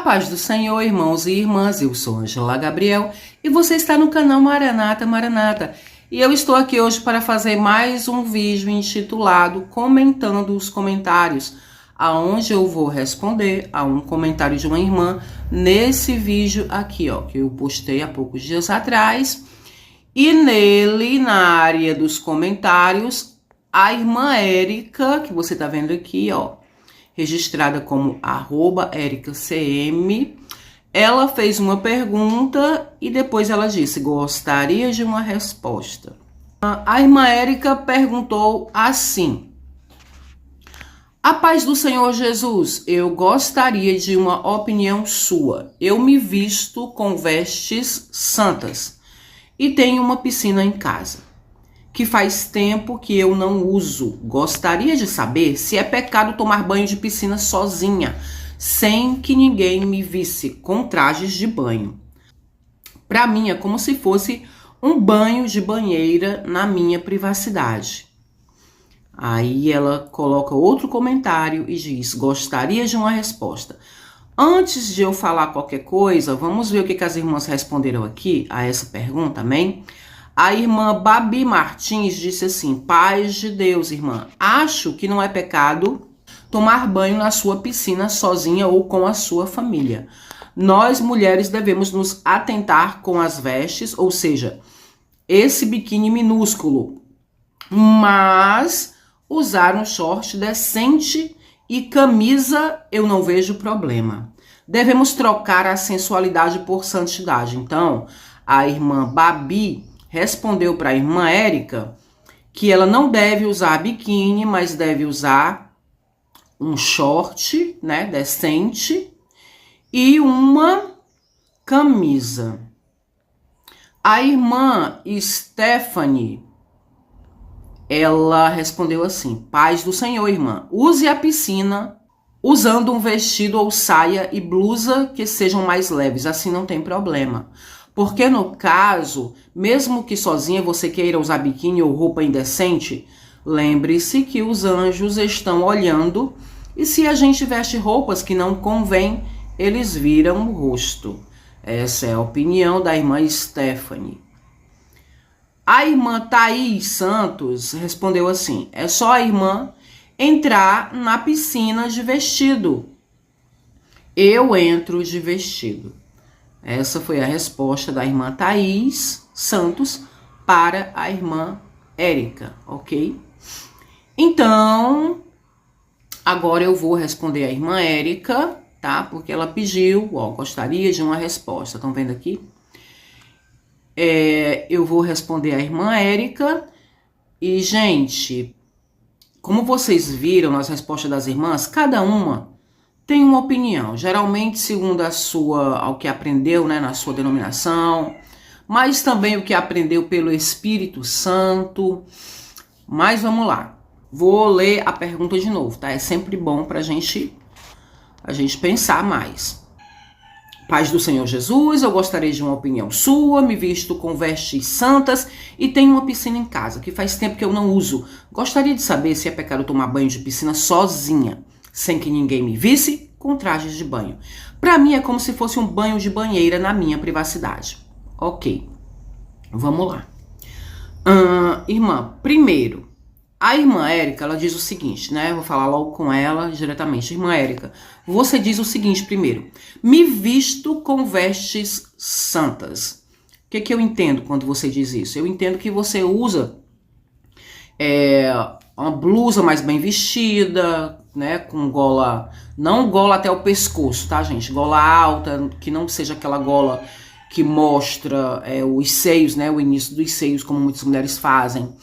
paz do Senhor, irmãos e irmãs, eu sou Angela Gabriel e você está no canal Maranata Maranata. E eu estou aqui hoje para fazer mais um vídeo intitulado Comentando os Comentários, aonde eu vou responder a um comentário de uma irmã nesse vídeo aqui, ó, que eu postei há poucos dias atrás. E nele, na área dos comentários, a irmã Érica, que você tá vendo aqui, ó, registrada como @ericacm, ela fez uma pergunta e depois ela disse: gostaria de uma resposta. A irmã Érica perguntou assim: a paz do Senhor Jesus, eu gostaria de uma opinião sua. Eu me visto com vestes santas e tenho uma piscina em casa, que faz tempo que eu não uso. Gostaria de saber se é pecado tomar banho de piscina sozinha, sem que ninguém me visse, com trajes de banho. Para mim é como se fosse um banho de banheira na minha privacidade. Aí ela coloca outro comentário e diz: gostaria de uma resposta. Antes de eu falar qualquer coisa, vamos ver o que as irmãs responderam aqui a essa pergunta, amém? A irmã Babi Martins disse assim: paz de Deus, irmã. Acho que não é pecado tomar banho na sua piscina sozinha ou com a sua família. Nós, mulheres, devemos nos atentar com as vestes, ou seja, esse biquíni minúsculo, mas usar um short decente e camisa eu não vejo problema. Devemos trocar a sensualidade por santidade. Então, a irmã Babi respondeu para a irmã Érica que ela não deve usar biquíni, mas deve usar um short, né, decente e uma camisa. A irmã Stephanie, ela respondeu assim: paz do Senhor, irmã. Use a piscina usando um vestido ou saia e blusa que sejam mais leves, assim não tem problema. Porque no caso, mesmo que sozinha você queira usar biquíni ou roupa indecente, lembre-se que os anjos estão olhando e se a gente veste roupas que não convém, eles viram o rosto. Essa é a opinião da irmã Stephanie. A irmã Thaís Santos respondeu assim: é só a irmã entrar na piscina de vestido. Eu entro de vestido. Essa foi a resposta da irmã Thaís Santos para a irmã Érica, ok? Então, agora eu vou responder a irmã Érica, tá? Porque ela pediu, ó, gostaria de uma resposta. Estão vendo aqui? Eu vou responder a irmã Érica. E, gente, como vocês viram nas respostas das irmãs, cada uma tem uma opinião, geralmente segundo ao que aprendeu, né, na sua denominação, mas também o que aprendeu pelo Espírito Santo. Mas vamos lá, vou ler a pergunta de novo, tá? É sempre bom pra gente pensar mais. Paz do Senhor Jesus, eu gostaria de uma opinião sua, me visto com vestes santas e tenho uma piscina em casa, que faz tempo que eu não uso. Gostaria de saber se é pecado tomar banho de piscina sozinha, sem que ninguém me visse, com trajes de banho. Para mim é como se fosse um banho de banheira na minha privacidade. Ok, vamos lá. Irmã, primeiro, a irmã Érica, ela diz o seguinte, né? Eu vou falar logo com ela diretamente. Irmã Érica, você diz o seguinte primeiro: me visto com vestes santas. O que eu entendo quando você diz isso? Eu entendo que você usa uma blusa mais bem vestida, né, com gola, não gola até o pescoço, tá, gente? Gola alta, que não seja aquela gola que mostra os seios, né, o início dos seios, como muitas mulheres fazem.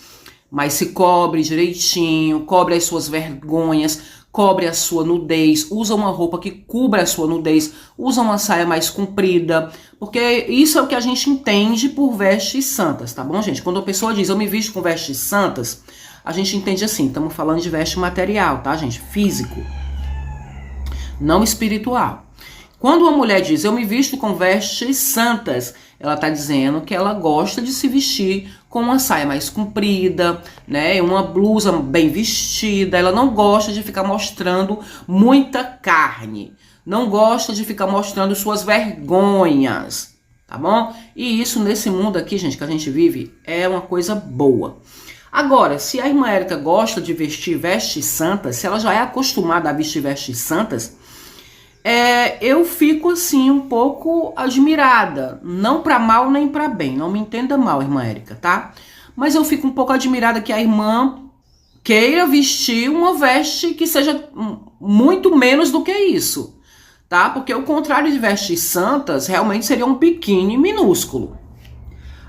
Mas se cobre direitinho, cobre as suas vergonhas, cobre a sua nudez, usa uma roupa que cubra a sua nudez, usa uma saia mais comprida, porque isso é o que a gente entende por vestes santas, tá bom, gente? Quando a pessoa diz eu me visto com vestes santas, a gente entende assim, estamos falando de veste material, tá, gente? Físico, não espiritual. Quando uma mulher diz eu me visto com vestes santas, ela tá dizendo que ela gosta de se vestir com uma saia mais comprida, né? Uma blusa bem vestida. Ela não gosta de ficar mostrando muita carne. não gosta de ficar mostrando suas vergonhas, tá bom? E isso nesse mundo aqui, gente, que a gente vive, é uma coisa boa. Agora, se a irmã Érica gosta de vestir vestes santas, se ela já é acostumada a vestir vestes santas, eu fico assim um pouco admirada, não para mal nem para bem, não me entenda mal, irmã Érica, tá? Mas eu fico um pouco admirada que a irmã queira vestir uma veste que seja muito menos do que isso, tá? Porque o contrário de vestes santas realmente seria um biquíni minúsculo.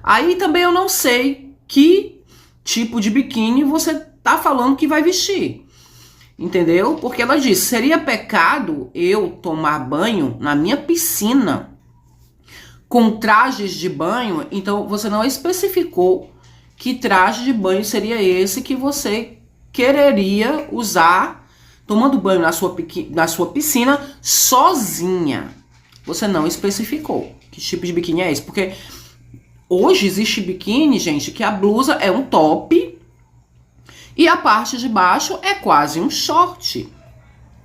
Aí também eu não sei que tipo de biquíni você tá falando que vai vestir, entendeu? Porque ela disse, seria pecado eu tomar banho na minha piscina com trajes de banho, então você não especificou que traje de banho seria esse que você quereria usar tomando banho na sua piscina sozinha. Você não especificou que tipo de biquíni é esse, porque hoje existe biquíni, gente, que a blusa é um top e a parte de baixo é quase um short,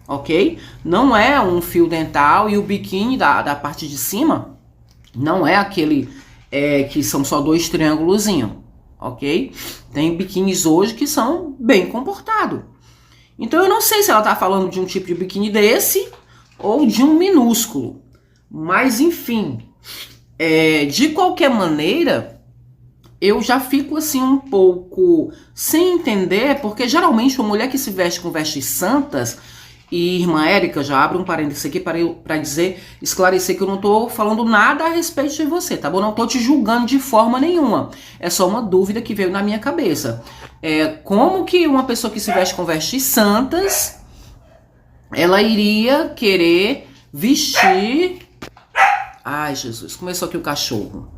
ok? Não é um fio dental e o biquíni da parte de cima não é aquele que são só 2 triângulozinhos, ok? Tem biquínis hoje que são bem comportados. Então eu não sei se ela tá falando de um tipo de biquíni desse ou de um minúsculo. Mas enfim, de qualquer maneira, eu já fico assim um pouco sem entender, porque geralmente uma mulher que se veste com vestes santas, e irmã Érica, já abre um parênteses aqui para esclarecer que eu não tô falando nada a respeito de você, tá bom? Não tô te julgando de forma nenhuma. É só uma dúvida que veio na minha cabeça. Como que uma pessoa que se veste com vestes santas, ela iria querer vestir... Ai, Jesus, começou aqui o cachorro.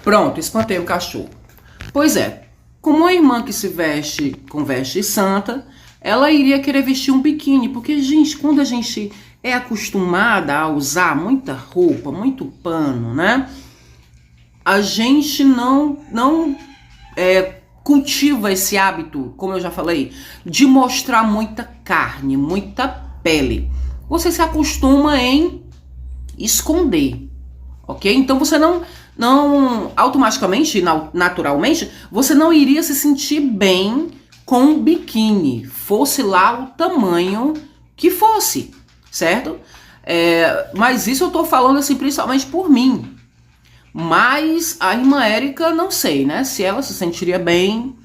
Pronto, espantei o cachorro. Pois é, como uma irmã que se veste com veste santa, ela iria querer vestir um biquíni, porque, gente, quando a gente é acostumada a usar muita roupa, muito pano, né? A gente não cultiva esse hábito, como eu já falei, de mostrar muita carne, muita pele. Você se acostuma em esconder, ok? Então você não automaticamente, naturalmente, você não iria se sentir bem com um biquíni, fosse lá o tamanho que fosse, certo? Mas isso eu tô falando assim principalmente por mim. Mas a irmã Érica, não sei, né? Se ela se sentiria bem,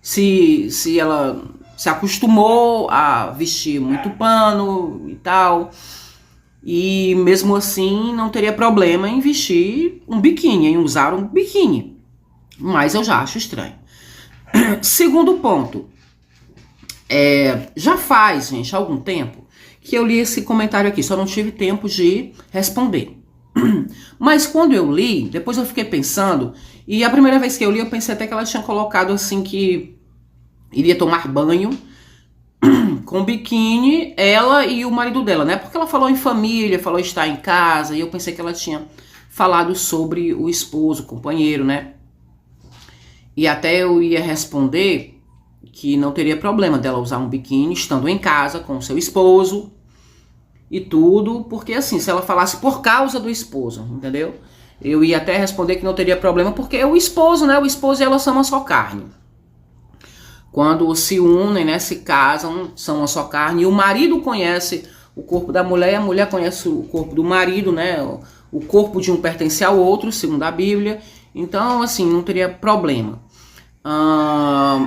se ela se acostumou a vestir muito pano e tal. E mesmo assim não teria problema em vestir um biquíni, em usar um biquíni. Mas eu já acho estranho. Segundo ponto. Já faz, gente, algum tempo que eu li esse comentário aqui, só não tive tempo de responder. Mas quando eu li, depois eu fiquei pensando, e a primeira vez que eu li, eu pensei até que ela tinha colocado assim que iria tomar banho com biquíni, ela e o marido dela, né? Porque ela falou em família, falou estar em casa, e eu pensei que ela tinha falado sobre o esposo, o companheiro, né? E até eu ia responder que não teria problema dela usar um biquíni estando em casa com o seu esposo e tudo, porque assim, se ela falasse por causa do esposo, entendeu? Eu ia até responder que não teria problema, porque o esposo, né? O esposo e ela são uma só carne. Quando se unem, né, se casam, são uma só carne, e o marido conhece o corpo da mulher, e a mulher conhece o corpo do marido, né, o corpo de um pertence ao outro, segundo a Bíblia, então, assim, não teria problema.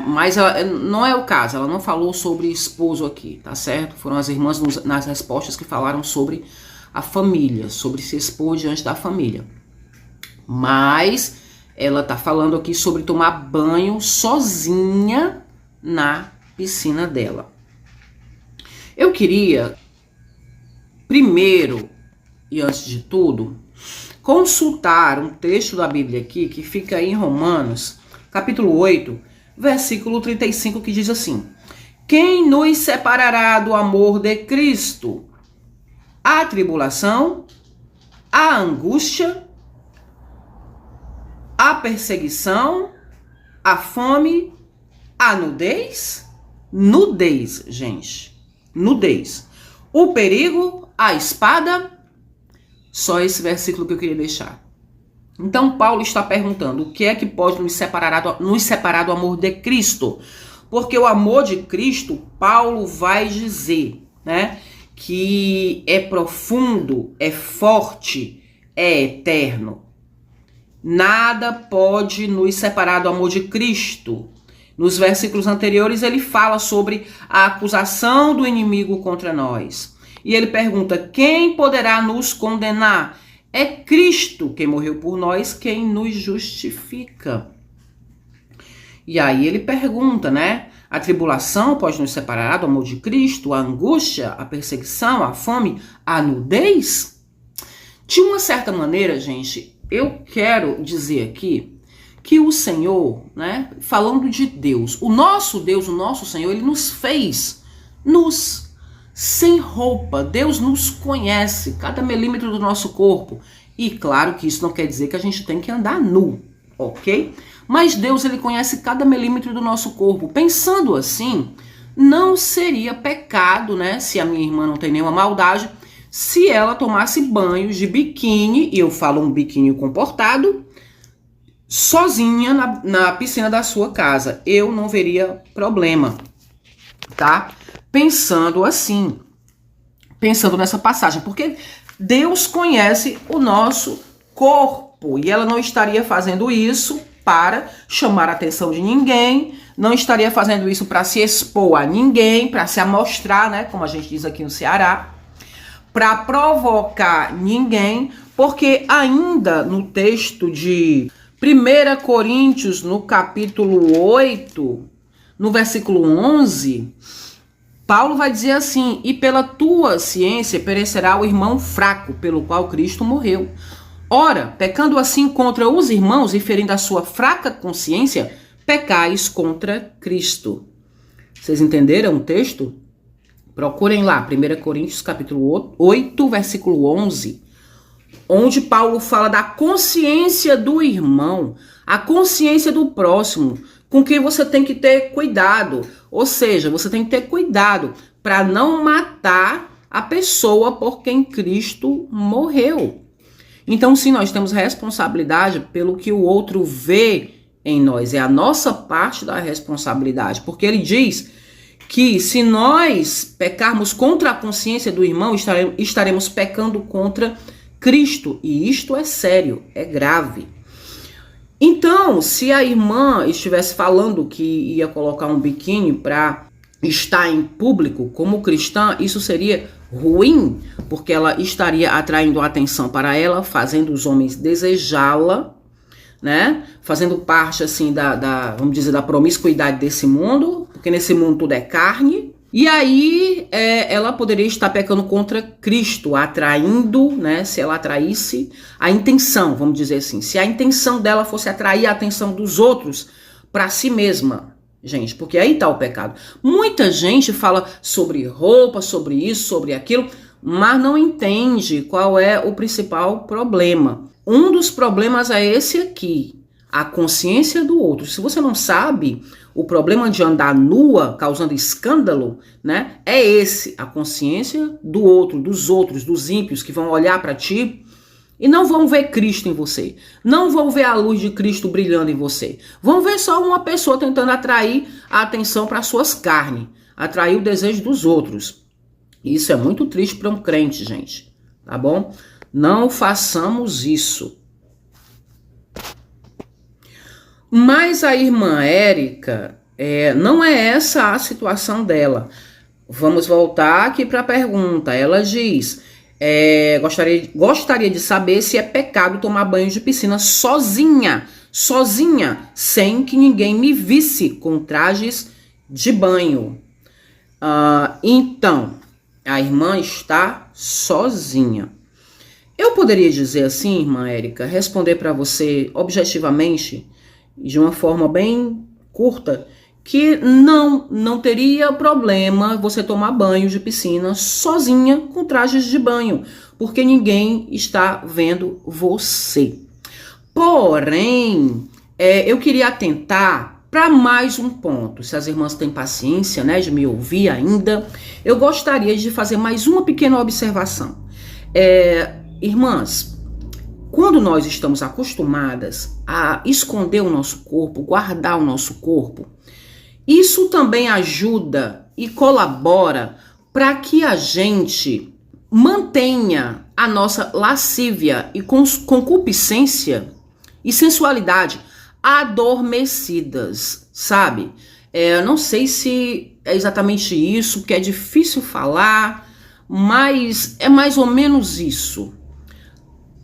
Mas não é o caso, ela não falou sobre esposo aqui, tá certo? Foram as irmãs nas respostas que falaram sobre a família, sobre se expor diante da família. Mas ela tá falando aqui sobre tomar banho sozinha na piscina dela. Eu queria, primeiro e antes de tudo, consultar um texto da Bíblia aqui, que fica em Romanos, capítulo 8, versículo 35, que diz assim: quem nos separará do amor de Cristo? A tribulação, a angústia, a perseguição, a fome, a nudez? Nudez, gente. Nudez. O perigo, a espada. Só esse versículo que eu queria deixar. Então Paulo está perguntando o que é que pode nos separar do amor de Cristo. Porque o amor de Cristo, Paulo vai dizer, né, que é profundo, é forte, é eterno. Nada pode nos separar do amor de Cristo. Nos versículos anteriores ele fala sobre a acusação do inimigo contra nós. E ele pergunta: quem poderá nos condenar? É Cristo quem morreu por nós, quem nos justifica. E aí ele pergunta, né? A tribulação pode nos separar do amor de Cristo? A angústia, a perseguição, a fome, a nudez? De uma certa maneira, gente, eu quero dizer aqui que o Senhor, né? Falando de Deus, o nosso Senhor, ele nos fez sem roupa. Deus nos conhece, cada milímetro do nosso corpo. E claro que isso não quer dizer que a gente tem que andar nu, ok? Mas Deus, ele conhece cada milímetro do nosso corpo. Pensando assim, não seria pecado, né? Se a minha irmã não tem nenhuma maldade, se ela tomasse banhos de biquíni, e eu falo um biquíni comportado, sozinha na piscina da sua casa. Eu não veria problema, tá? Pensando assim, pensando nessa passagem, porque Deus conhece o nosso corpo e ela não estaria fazendo isso para chamar a atenção de ninguém, não estaria fazendo isso para se expor a ninguém, para se amostrar, né, como a gente diz aqui no Ceará, para provocar ninguém, porque ainda no texto de 1 Coríntios, no capítulo 8, no versículo 11, Paulo vai dizer assim: e pela tua ciência perecerá o irmão fraco, pelo qual Cristo morreu. Ora, pecando assim contra os irmãos e ferindo a sua fraca consciência, pecais contra Cristo. Vocês entenderam o texto? Procurem lá, 1 Coríntios capítulo 8, versículo 11, onde Paulo fala da consciência do irmão, a consciência do próximo, com quem você tem que ter cuidado. Ou seja, você tem que ter cuidado para não matar a pessoa por quem Cristo morreu. Então, sim, nós temos responsabilidade pelo que o outro vê em nós. É a nossa parte da responsabilidade. Porque ele diz que se nós pecarmos contra a consciência do irmão, estaremos pecando contra Cristo. E isto é sério, é grave. Então, se a irmã estivesse falando que ia colocar um biquíni para estar em público como cristã, isso seria ruim, porque ela estaria atraindo a atenção para ela, fazendo os homens desejá-la, né? Fazendo parte, assim, vamos dizer, da promiscuidade desse mundo, porque nesse mundo tudo é carne. E aí ela poderia estar pecando contra Cristo, atraindo, né? Se ela atraísse a intenção, vamos dizer assim, se a intenção dela fosse atrair a atenção dos outros para si mesma, gente, porque aí tá o pecado. Muita gente fala sobre roupa, sobre isso, sobre aquilo, mas não entende qual é o principal problema. Um dos problemas é esse aqui, a consciência do outro. Se você não sabe, o problema de andar nua, causando escândalo, né, é esse, a consciência do outro, dos ímpios que vão olhar para ti e não vão ver Cristo em você, não vão ver a luz de Cristo brilhando em você, vão ver só uma pessoa tentando atrair a atenção para suas carnes, atrair o desejo dos outros. Isso é muito triste para um crente, gente, tá bom? Não façamos isso. Mas a irmã Érica, não é essa a situação dela. Vamos voltar aqui para a pergunta. Ela diz, gostaria de saber se é pecado tomar banho de piscina sozinha, sem que ninguém me visse com trajes de banho. Então, a irmã está sozinha. Eu poderia dizer assim, irmã Érica, responder para você objetivamente, de uma forma bem curta, que não teria problema você tomar banho de piscina sozinha com trajes de banho, porque ninguém está vendo você. Porém, eu queria atentar para mais um ponto. Se as irmãs têm paciência, né, de me ouvir ainda, eu gostaria de fazer mais uma pequena observação. Irmãs, quando nós estamos acostumadas a esconder o nosso corpo, guardar o nosso corpo, isso também ajuda e colabora para que a gente mantenha a nossa lascívia e concupiscência e sensualidade adormecidas, sabe? Não sei se é exatamente isso, porque é difícil falar, mas é mais ou menos isso.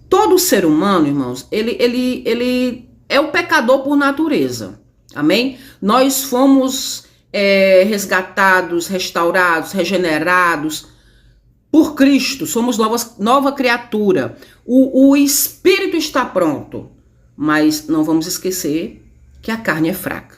Todo ser humano, irmãos, ele é o pecador por natureza, amém? Nós fomos resgatados, restaurados, regenerados por Cristo, somos nova criatura. O espírito está pronto, mas não vamos esquecer que a carne é fraca,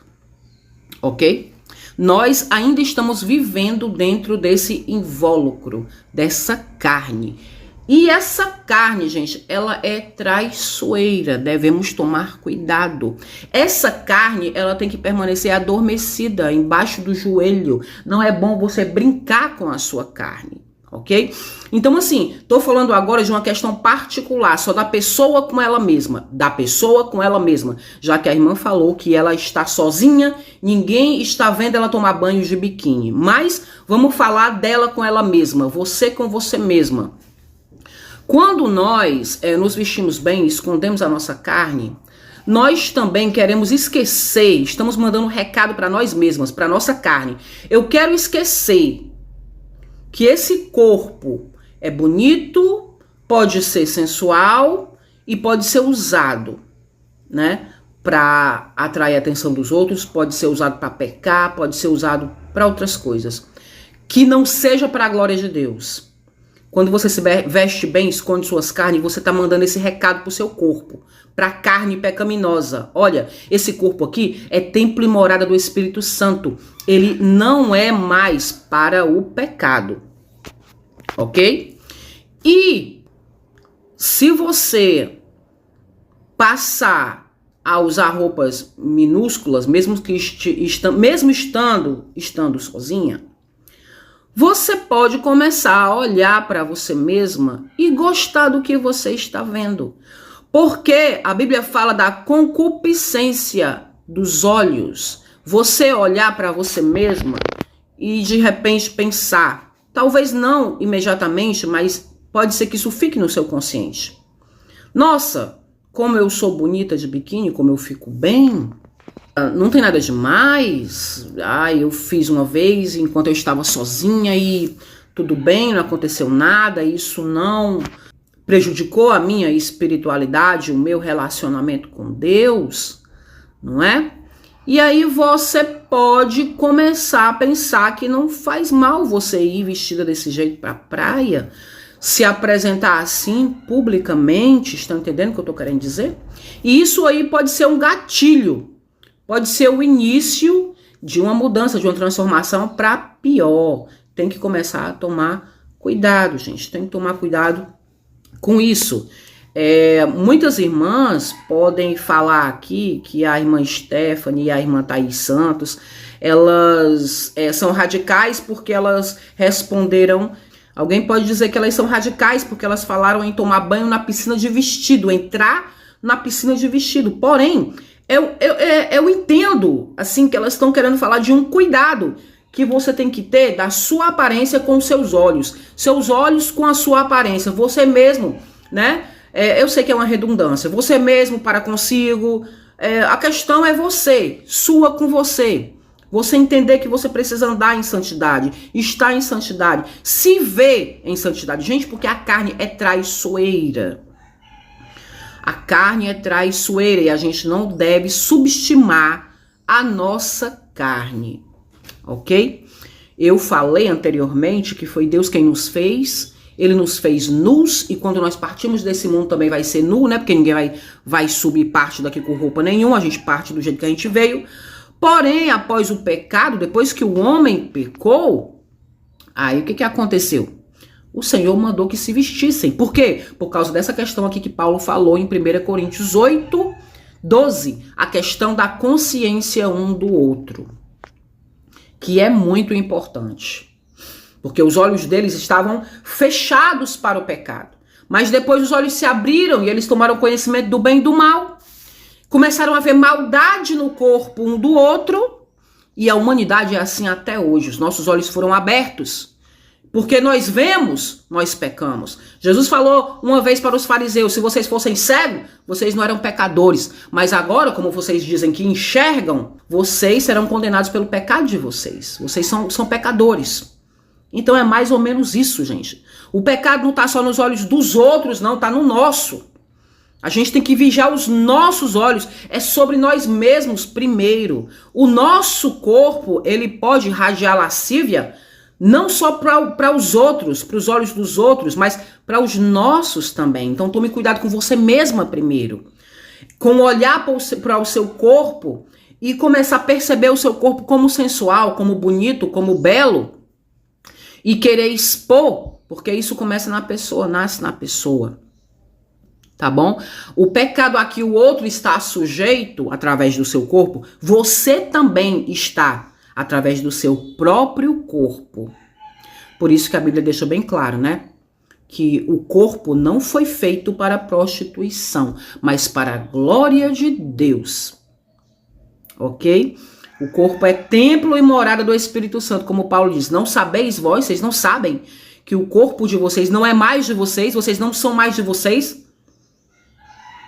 ok? Nós ainda estamos vivendo dentro desse invólucro, dessa carne. E essa carne, gente, ela é traiçoeira, devemos tomar cuidado. Essa carne, ela tem que permanecer adormecida embaixo do joelho. Não é bom você brincar com a sua carne, ok? Então, assim, tô falando agora de uma questão particular, só da pessoa com ela mesma, já que a irmã falou que ela está sozinha, ninguém está vendo ela tomar banho de biquíni. Mas vamos falar dela com ela mesma, você com você mesma. Quando nós nos vestimos bem, escondemos a nossa carne, nós também queremos esquecer, estamos mandando um recado para nós mesmas, para nossa carne. Eu quero esquecer que esse corpo é bonito, pode ser sensual e pode ser usado, né, para atrair a atenção dos outros, pode ser usado para pecar, pode ser usado para outras coisas. Que não seja para a glória de Deus. Quando você se veste bem, esconde suas carnes, você está mandando esse recado para o seu corpo, para a carne pecaminosa. Olha, esse corpo aqui é templo e morada do Espírito Santo. Ele não é mais para o pecado, ok? E se você passar a usar roupas minúsculas, mesmo estando sozinha, você pode começar a olhar para você mesma e gostar do que você está vendo. Porque a Bíblia fala da concupiscência dos olhos. Você olhar para você mesma e de repente pensar, talvez não imediatamente, mas pode ser que isso fique no seu consciente. Nossa, como eu sou bonita de biquíni, como eu fico bem. Não tem nada demais. Eu fiz uma vez enquanto eu estava sozinha e tudo bem, não aconteceu nada. Isso não prejudicou a minha espiritualidade, o meu relacionamento com Deus, não é? E aí você pode começar a pensar que não faz mal você ir vestida desse jeito para a praia, se apresentar assim publicamente. Estão entendendo o que eu estou querendo dizer? E isso aí pode ser um gatilho. Pode ser o início de uma mudança, de uma transformação para pior. Tem que começar a tomar cuidado, gente. Tem que tomar cuidado com isso. Muitas irmãs podem falar aqui que a irmã Stephanie e a irmã Thaís Santos, elas são radicais porque elas responderam. Alguém pode dizer que elas são radicais porque elas falaram em tomar banho na piscina de vestido, entrar na piscina de vestido. Porém, eu entendo, assim, que elas estão querendo falar de um cuidado que você tem que ter da sua aparência com os seus olhos com a sua aparência, você mesmo, né? Eu sei que é uma redundância, você mesmo para consigo, a questão é você, sua com você. Você entender que você precisa andar em santidade, estar em santidade, se ver em santidade. Gente, porque a carne é traiçoeira. A carne é traiçoeira e a gente não deve subestimar a nossa carne, ok? Eu falei anteriormente que foi Deus quem nos fez, Ele nos fez nus, e quando nós partimos desse mundo também vai ser nu, né? Porque ninguém vai subir parte daqui com roupa nenhuma, a gente parte do jeito que a gente veio. Porém, após o pecado, depois que o homem pecou, aí o que aconteceu? O Senhor mandou que se vestissem. Por quê? Por causa dessa questão aqui que Paulo falou em 1 Coríntios 8, 12, a questão da consciência um do outro, que é muito importante, porque os olhos deles estavam fechados para o pecado, mas depois os olhos se abriram e eles tomaram conhecimento do bem e do mal, começaram a ver maldade no corpo um do outro, e a humanidade é assim até hoje. Os nossos olhos foram abertos, porque nós vemos, nós pecamos. Jesus falou uma vez para os fariseus: se vocês fossem cegos, vocês não eram pecadores. Mas agora, como vocês dizem que enxergam, vocês serão condenados pelo pecado de vocês. Vocês são pecadores. Então é mais ou menos isso, gente. O pecado não está só nos olhos dos outros, não, está no nosso. A gente tem que vigiar os nossos olhos. É sobre nós mesmos primeiro. O nosso corpo, ele pode irradiar lascívia, não só para os outros, para os olhos dos outros, mas para os nossos também. Então tome cuidado com você mesma primeiro. Com olhar para o seu corpo e começar a perceber o seu corpo como sensual, como bonito, como belo. E querer expor, porque isso começa na pessoa, nasce na pessoa. Tá bom? O pecado a que o outro está sujeito através do seu corpo, você também está através do seu próprio corpo. Por isso que a Bíblia deixa bem claro, né? Que o corpo não foi feito para prostituição, mas para a glória de Deus. Ok? O corpo é templo e morada do Espírito Santo, como Paulo diz. Não sabeis vós, vocês não sabem que o corpo de vocês não é mais de vocês, vocês não são mais de vocês?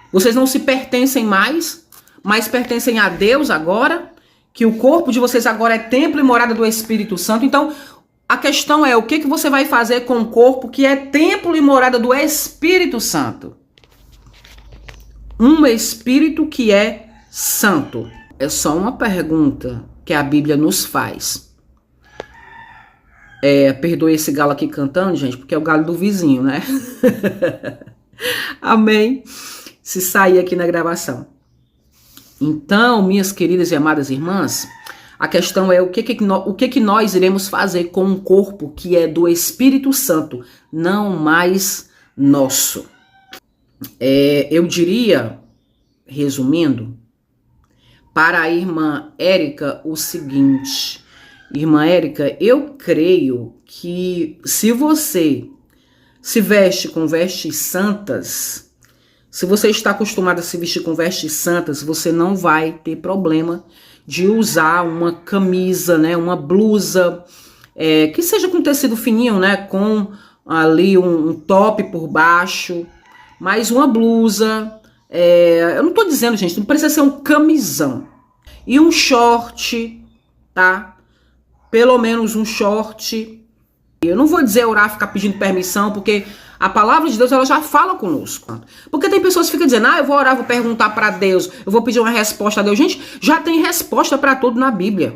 Vocês não se pertencem mais, mas pertencem a Deus agora? Que o corpo de vocês agora é templo e morada do Espírito Santo. Então, a questão é, o que você vai fazer com o corpo que é templo e morada do Espírito Santo? Um Espírito que é santo. É só uma pergunta que a Bíblia nos faz. Perdoe esse galo aqui cantando, gente, porque é o galo do vizinho, né? Amém? Se sair aqui na gravação. Então, minhas queridas e amadas irmãs, a questão é o que nós iremos fazer com um corpo que é do Espírito Santo, não mais nosso. Eu diria, resumindo, para a irmã Érica o seguinte: irmã Érica, eu creio que se você se veste com vestes santas, se você está acostumado a se vestir com vestes santas, você não vai ter problema de usar uma camisa, né, uma blusa, que seja com tecido fininho, né, com ali um top por baixo, mas uma blusa. Eu não tô dizendo, gente, não precisa ser um camisão. E um short, tá? Pelo menos um short. Eu não vou dizer orar, ficar pedindo permissão, porque a palavra de Deus, ela já fala conosco. Porque tem pessoas que ficam dizendo, eu vou orar, vou perguntar para Deus, eu vou pedir uma resposta a Deus. Gente, já tem resposta para tudo na Bíblia.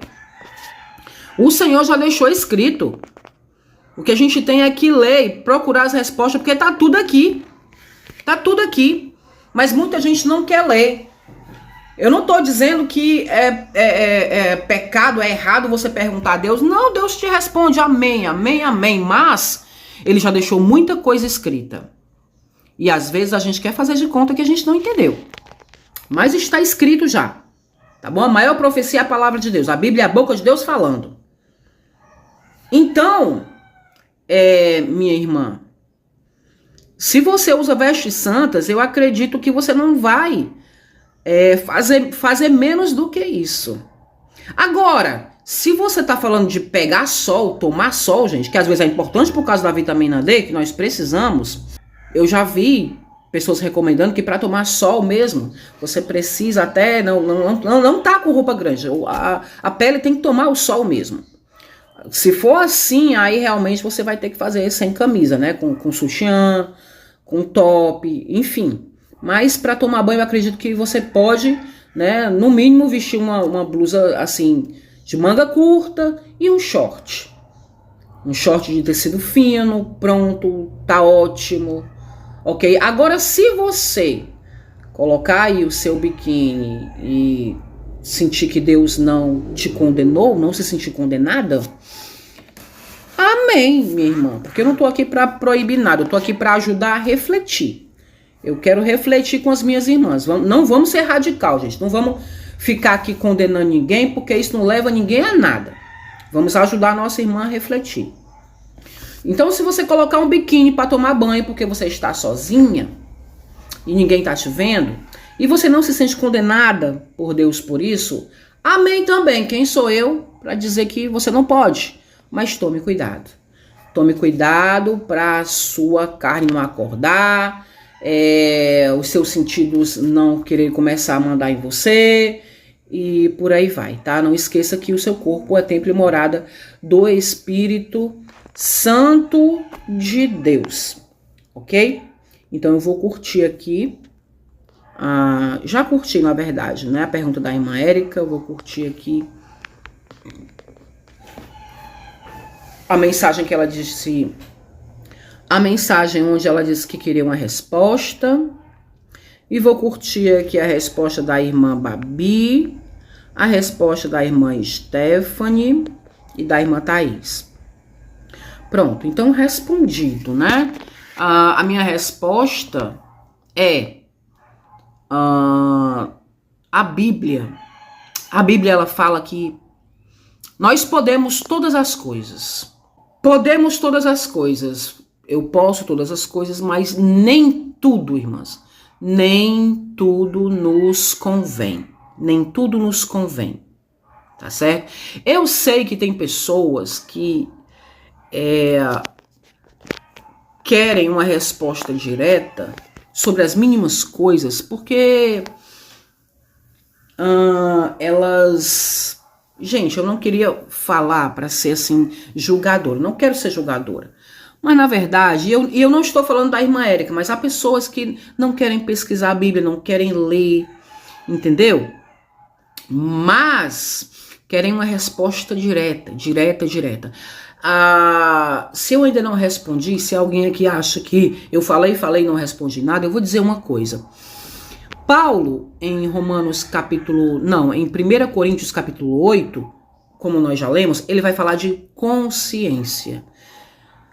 O Senhor já deixou escrito. O que a gente tem é que ler e procurar as respostas, porque tá tudo aqui. Tá tudo aqui. Mas muita gente não quer ler. Eu não estou dizendo que é pecado, é errado você perguntar a Deus. Não, Deus te responde, amém, amém, amém. Mas ele já deixou muita coisa escrita. E às vezes a gente quer fazer de conta que a gente não entendeu. Mas está escrito já. Tá bom? A maior profecia é a palavra de Deus. A Bíblia é a boca de Deus falando. Então, minha irmã, se você usa vestes santas, eu acredito que você não vai fazer menos do que isso. Agora, se você tá falando de pegar sol, tomar sol, gente, que às vezes é importante por causa da vitamina D, que nós precisamos, eu já vi pessoas recomendando que para tomar sol mesmo, você precisa até não tá com roupa grande, a pele tem que tomar o sol mesmo. Se for assim, aí realmente você vai ter que fazer sem camisa, né, com sutiã, com top, enfim. Mas para tomar banho eu acredito que você pode, né, no mínimo vestir uma blusa assim de manga curta e um short. Um short de tecido fino, pronto, tá ótimo. Ok? Agora, se você colocar aí o seu biquíni e sentir que Deus não te condenou, não se sentir condenada, amém, minha irmã. Porque eu não tô aqui para proibir nada, eu tô aqui para ajudar a refletir. Eu quero refletir com as minhas irmãs. Não vamos ser radical, gente. Não vamos ficar aqui condenando ninguém, porque isso não leva ninguém a nada. Vamos ajudar a nossa irmã a refletir. Então, se você colocar um biquíni para tomar banho porque você está sozinha e ninguém está te vendo, e você não se sente condenada por Deus por isso, amém também. Quem sou eu para dizer que você não pode? Mas tome cuidado. Tome cuidado para a sua carne não acordar, os seus sentidos não querer começar a mandar em você e por aí vai, tá? Não esqueça que o seu corpo é templo e morada do Espírito Santo de Deus, ok? Então eu vou curtir aqui, já curti na verdade, né? A pergunta da irmã Érica, eu vou curtir aqui a mensagem que ela disse, a mensagem onde ela disse que queria uma resposta, e vou curtir aqui a resposta da irmã Babi, a resposta da irmã Stephanie e da irmã Thaís. Pronto, então respondido, né? A minha resposta é a Bíblia. A Bíblia, ela fala que nós podemos todas as coisas. Podemos todas as coisas. Eu posso todas as coisas, mas nem tudo, irmãs. Nem tudo nos convém. Nem tudo nos convém. Tá certo? Eu sei que tem pessoas que querem uma resposta direta sobre as mínimas coisas, porque elas... Gente, eu não queria falar para ser assim julgadora, não quero ser julgadora. Mas na verdade, eu não estou falando da irmã Érica, mas há pessoas que não querem pesquisar a Bíblia, não querem ler, entendeu? Mas querem uma resposta direta. Se eu ainda não respondi, se alguém aqui acha que eu falei e não respondi nada, eu vou dizer uma coisa. Paulo, em em 1 Coríntios capítulo 8, como nós já lemos, ele vai falar de consciência.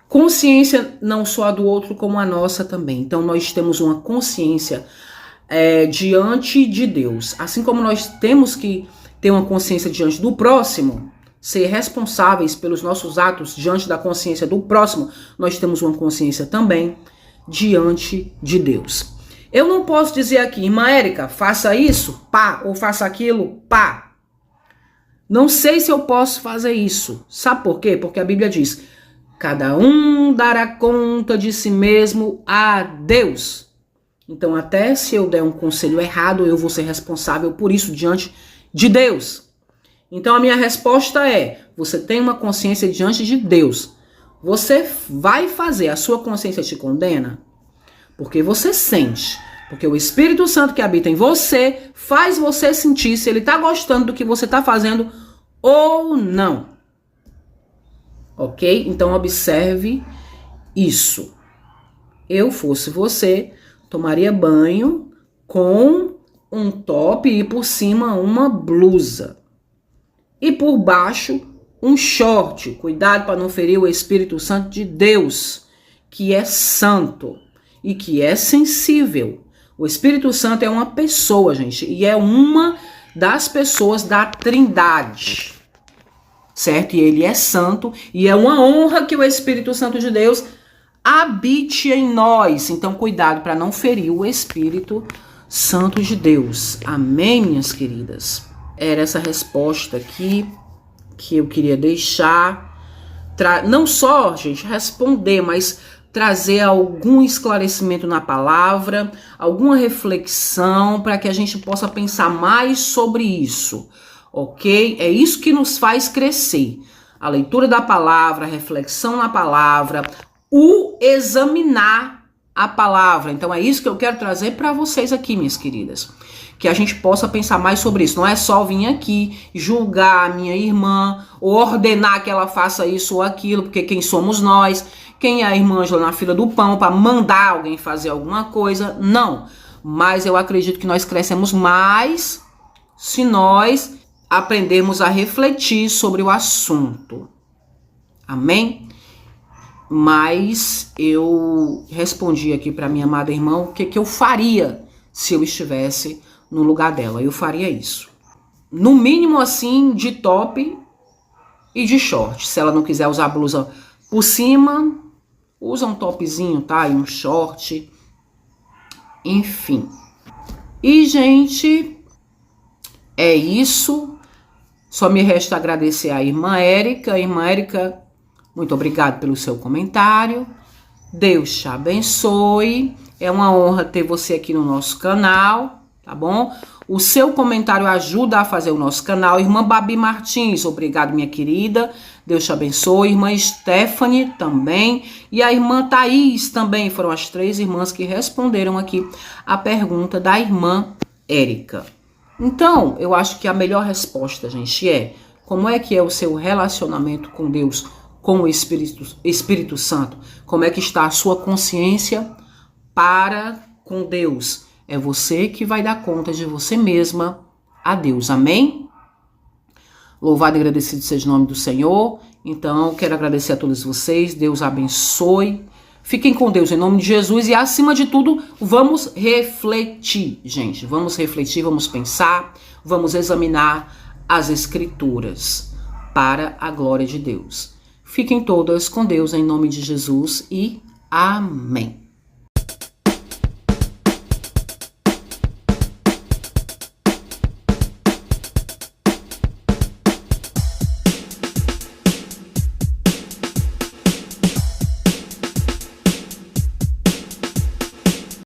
Consciência não só a do outro, como a nossa também. Então nós temos uma consciência diante de Deus. Assim como nós temos que ter uma consciência diante do próximo, ser responsáveis pelos nossos atos diante da consciência do próximo, nós temos uma consciência também diante de Deus. Eu não posso dizer aqui, irmã Érica, faça isso, pá, ou faça aquilo, pá. Não sei se eu posso fazer isso. Sabe por quê? Porque a Bíblia diz, cada um dará conta de si mesmo a Deus. Então até se eu der um conselho errado, eu vou ser responsável por isso diante de Deus. Então a minha resposta é, você tem uma consciência diante de Deus. Você vai fazer, a sua consciência te condena? Porque você sente. Porque o Espírito Santo que habita em você faz você sentir se ele está gostando do que você está fazendo ou não. Ok? Então observe isso. Eu fosse você, tomaria banho com um top e por cima uma blusa. E por baixo, um short. Cuidado para não ferir o Espírito Santo de Deus, que é santo e que é sensível. O Espírito Santo é uma pessoa, gente, e é uma das pessoas da Trindade, certo? E ele é santo, e é uma honra que o Espírito Santo de Deus habite em nós. Então, cuidado para não ferir o Espírito Santo de Deus. Amém, minhas queridas? Era essa resposta aqui que eu queria deixar. Não só, gente, responder, mas trazer algum esclarecimento na palavra, alguma reflexão para que a gente possa pensar mais sobre isso, ok? É isso que nos faz crescer. A leitura da palavra, a reflexão na palavra, o examinar a palavra. Então é isso que eu quero trazer para vocês aqui, minhas queridas. Que a gente possa pensar mais sobre isso. Não é só vir aqui julgar a minha irmã ou ordenar que ela faça isso ou aquilo, porque quem somos nós? Quem é a irmã Ângela na fila do pão para mandar alguém fazer alguma coisa? Não. Mas eu acredito que nós crescemos mais se nós aprendermos a refletir sobre o assunto. Amém? Mas eu respondi aqui para minha amada irmã o que eu faria se eu estivesse no lugar dela. Eu faria isso. No mínimo assim, de top e de short. Se ela não quiser usar blusa por cima, usa um topzinho, tá? E um short. Enfim. E, gente, é isso. Só me resta agradecer à irmã Érica. Irmã Érica, muito obrigado pelo seu comentário. Deus te abençoe. É uma honra ter você aqui no nosso canal, tá bom? O seu comentário ajuda a fazer o nosso canal. Irmã Babi Martins, obrigado, minha querida. Deus te abençoe. Irmã Stephanie também. E a irmã Thaís também. Foram as 3 irmãs que responderam aqui a pergunta da irmã Érica. Então, eu acho que a melhor resposta, gente, é como é que é o seu relacionamento com Deus, com o Espírito Santo? Como é que está a sua consciência para com Deus? É você que vai dar conta de você mesma a Deus. Amém? Louvado e agradecido seja o nome do Senhor. Então, quero agradecer a todos vocês. Deus abençoe. Fiquem com Deus em nome de Jesus. E, acima de tudo, vamos refletir, gente. Vamos refletir, vamos pensar, vamos examinar as Escrituras para a glória de Deus. Fiquem todas com Deus em nome de Jesus e amém.